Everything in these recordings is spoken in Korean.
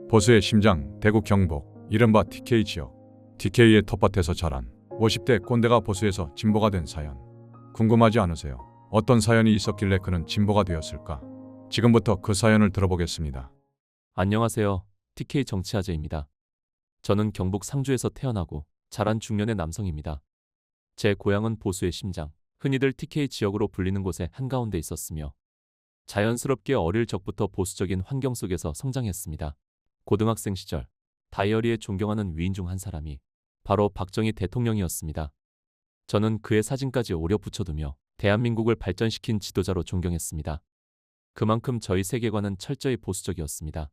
보수의 심장, 대구 경북, 이른바 TK 지역. TK의 텃밭에서 자란 50대 꼰대가 보수에서 진보가 된 사연. 궁금하지 않으세요? 어떤 사연이 있었길래 그는 진보가 되었을까? 지금부터 그 사연을 들어보겠습니다. 안녕하세요. TK 정치아재입니다. 저는 경북 상주에서 태어나고 자란 중년의 남성입니다. 제 고향은 보수의 심장, 흔히들 TK 지역으로 불리는 곳의 한가운데 있었으며 자연스럽게 어릴 적부터 보수적인 환경 속에서 성장했습니다. 고등학생 시절 다이어리에 존경하는 위인 중 한 사람이 바로 박정희 대통령이었습니다. 저는 그의 사진까지 오려 붙여두며 대한민국을 발전시킨 지도자로 존경했습니다. 그만큼 저희 세계관은 철저히 보수적이었습니다.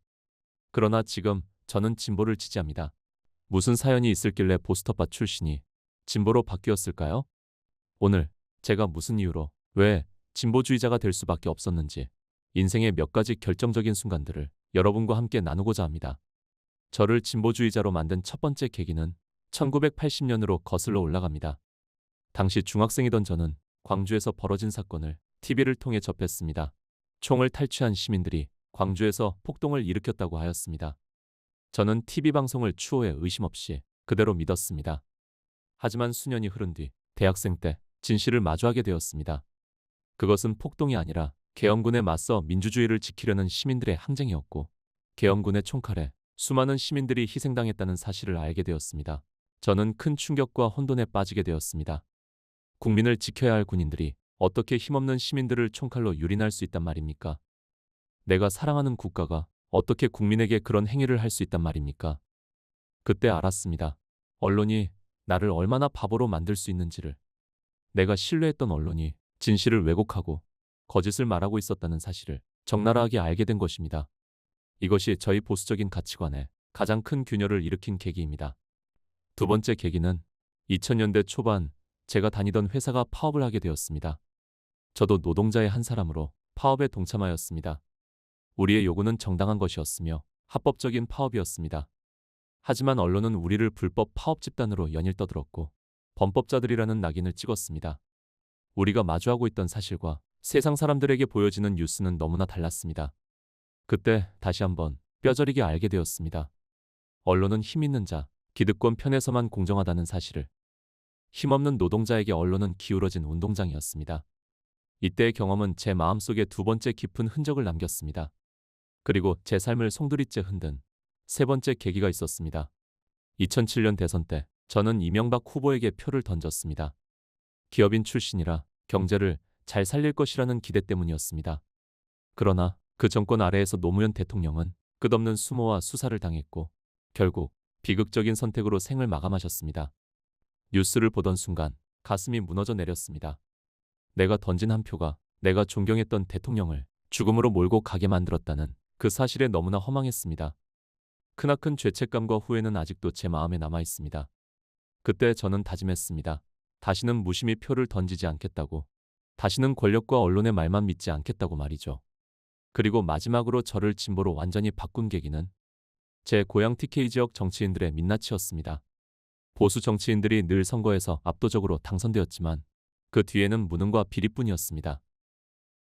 그러나 지금 저는 진보를 지지합니다. 무슨 사연이 있을길래 보수 텃밭 출신이 진보로 바뀌었을까요? 오늘 제가 무슨 이유로 왜 진보주의자가 될 수밖에 없었는지 인생의 몇 가지 결정적인 순간들을 여러분과 함께 나누고자 합니다. 저를 진보주의자로 만든 첫 번째 계기는 1980년으로 거슬러 올라갑니다. 당시 중학생이던 저는 광주에서 벌어진 사건을 TV를 통해 접했습니다. 총을 탈취한 시민들이 광주에서 폭동을 일으켰다고 하였습니다. 저는 TV 방송을 추호해 의심 없이 그대로 믿었습니다. 하지만 수년이 흐른 뒤 대학생 때 진실을 마주하게 되었습니다. 그것은 폭동이 아니라 계엄군에 맞서 민주주의를 지키려는 시민들의 항쟁이었고 계엄군의 총칼에 수많은 시민들이 희생당했다는 사실을 알게 되었습니다. 저는 큰 충격과 혼돈에 빠지게 되었습니다. 국민을 지켜야 할 군인들이 어떻게 힘없는 시민들을 총칼로 유린할 수 있단 말입니까? 내가 사랑하는 국가가 어떻게 국민에게 그런 행위를 할 수 있단 말입니까? 그때 알았습니다. 언론이 나를 얼마나 바보로 만들 수 있는지를. 내가 신뢰했던 언론이 진실을 왜곡하고 거짓을 말하고 있었다는 사실을 적나라하게 알게 된 것입니다. 이것이 저희 보수적인 가치관에 가장 큰 균열을 일으킨 계기입니다. 두 번째 계기는 2000년대 초반 제가 다니던 회사가 파업을 하게 되었습니다. 저도 노동자의 한 사람으로 파업에 동참하였습니다. 우리의 요구는 정당한 것이었으며 합법적인 파업이었습니다. 하지만 언론은 우리를 불법 파업 집단으로 연일 떠들었고 범법자들이라는 낙인을 찍었습니다. 우리가 마주하고 있던 사실과 세상 사람들에게 보여지는 뉴스는 너무나 달랐습니다. 그때 다시 한번 뼈저리게 알게 되었습니다. 언론은 힘 있는 자, 기득권 편에서만 공정하다는 사실을. 힘없는 노동자에게 언론은 기울어진 운동장이었습니다. 이때의 경험은 제 마음속에 두 번째 깊은 흔적을 남겼습니다. 그리고 제 삶을 송두리째 흔든 세 번째 계기가 있었습니다. 2007년 대선 때 저는 이명박 후보에게 표를 던졌습니다. 기업인 출신이라 경제를 잘 살릴 것이라는 기대 때문이었습니다. 그러나 그 정권 아래에서 노무현 대통령은 끝없는 수모와 수사를 당했고 결국 비극적인 선택으로 생을 마감하셨습니다. 뉴스를 보던 순간 가슴이 무너져 내렸습니다. 내가 던진 한 표가 내가 존경했던 대통령을 죽음으로 몰고 가게 만들었다는 그 사실에 너무나 허망했습니다. 크나큰 죄책감과 후회는 아직도 제 마음에 남아 있습니다. 그때 저는 다짐했습니다. 다시는 무심히 표를 던지지 않겠다고. 다시는 권력과 언론의 말만 믿지 않겠다고 말이죠. 그리고 마지막으로 저를 진보로 완전히 바꾼 계기는 제 고향 TK 지역 정치인들의 민낯이었습니다. 보수 정치인들이 늘 선거에서 압도적으로 당선되었지만 그 뒤에는 무능과 비리뿐이었습니다.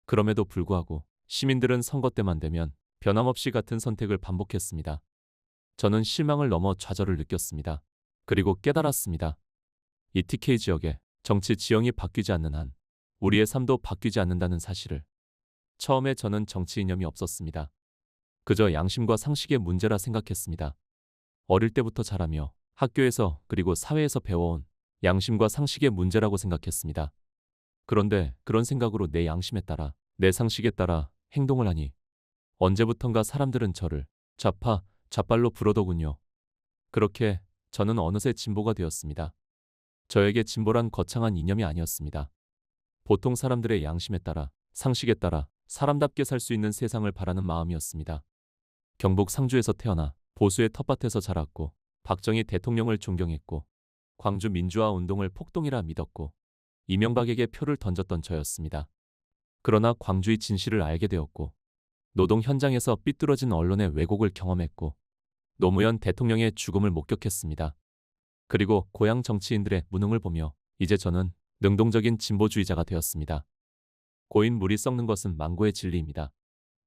그럼에도 불구하고 시민들은 선거 때만 되면 변함없이 같은 선택을 반복했습니다. 저는 실망을 넘어 좌절을 느꼈습니다. 그리고 깨달았습니다. 이 TK 지역의 정치 지형이 바뀌지 않는 한 우리의 삶도 바뀌지 않는다는 사실을. 처음에 저는 정치 이념이 없었습니다. 그저 양심과 상식의 문제라 생각했습니다. 어릴 때부터 자라며 학교에서 그리고 사회에서 배워온 양심과 상식의 문제라고 생각했습니다. 그런데 그런 생각으로 내 양심에 따라 내 상식에 따라 행동을 하니 언제부턴가 사람들은 저를 좌파, 좌빨로 부르더군요. 그렇게 저는 어느새 진보가 되었습니다. 저에게 진보란 거창한 이념이 아니었습니다. 보통 사람들의 양심에 따라 상식에 따라 사람답게 살 수 있는 세상을 바라는 마음이었습니다. 경북 상주에서 태어나 보수의 텃밭에서 자랐고 박정희 대통령을 존경했고 광주 민주화 운동을 폭동이라 믿었고 이명박에게 표를 던졌던 저였습니다. 그러나 광주의 진실을 알게 되었고 노동 현장에서 삐뚤어진 언론의 왜곡을 경험했고 노무현 대통령의 죽음을 목격했습니다. 그리고 고향 정치인들의 무능을 보며 이제 저는 능동적인 진보주의자가 되었습니다. 고인 물이 썩는 것은 망고의 진리입니다.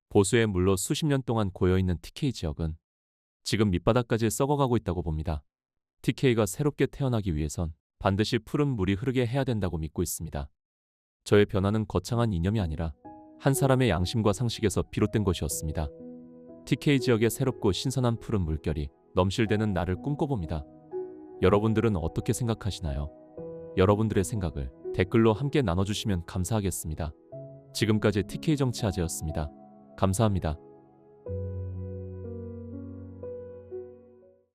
보수의 물로 수십 년 동안 고여있는 TK 지역은 지금 밑바닥까지 썩어가고 있다고 봅니다. TK가 새롭게 태어나기 위해선 반드시 푸른 물이 흐르게 해야 된다고 믿고 있습니다. 저의 변화는 거창한 이념이 아니라 한 사람의 양심과 상식에서 비롯된 것이었습니다. TK 지역의 새롭고 신선한 푸른 물결이 넘실대는 날을 꿈꿔봅니다. 여러분들은 어떻게 생각하시나요? 여러분들의 생각을 댓글로 함께 나눠주시면 감사하겠습니다. 지금까지 TK 정치화제였습니다. 감사합니다.